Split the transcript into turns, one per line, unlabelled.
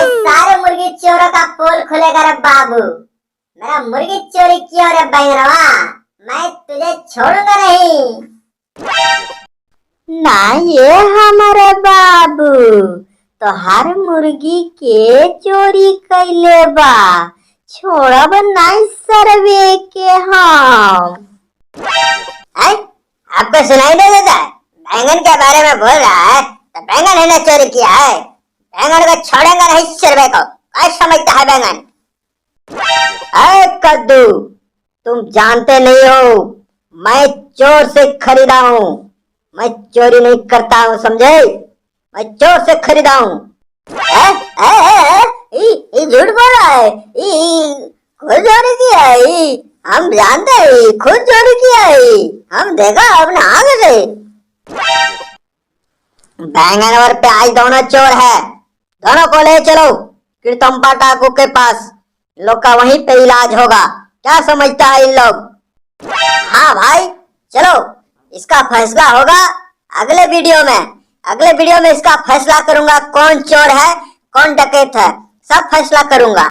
आज सारे मुर्गी चोरों का पोल खुलेगा रे बाबू। मेरा मुर्गी चोरी किया रे बैंगनवा, मैं तुझे छोड़ूंगा नहीं।
ना ये हमारे बाबू तो हर मुर्गी के चोरी कैले बा, छोड़ब नहीं सरवे के हम।
आपको सुनाई नहीं देता? बैंगन के बारे में बोल रहा है तो बैंगन है ना चोरी किया है। बैंगन को छोड़ेंगे नहीं सर्वे को, क्या समझता है बैंगन?
अरे कद्दू, तुम जानते नहीं हो मैं चोर से खरीदा हूँ, मैं चोरी नहीं करता हूँ समझे, मैं चोर से खरीदा हूँ।
झूठ बोल रहा है, खुद चोरी किया है। हम जानते हैं खुद चोरी किया है, हम देखा अपने आगे से।
बैंगन और प्याज दोनों चोर है, दोनों को ले चलो कीर्तम्पा डाकू के पास, इन लोग का वहीं पे इलाज होगा। क्या समझता है इन लोग?
हाँ भाई चलो, इसका फैसला होगा अगले वीडियो में। अगले वीडियो में इसका फैसला करूंगा, कौन चोर है कौन डकैत है, सब फैसला करूंगा।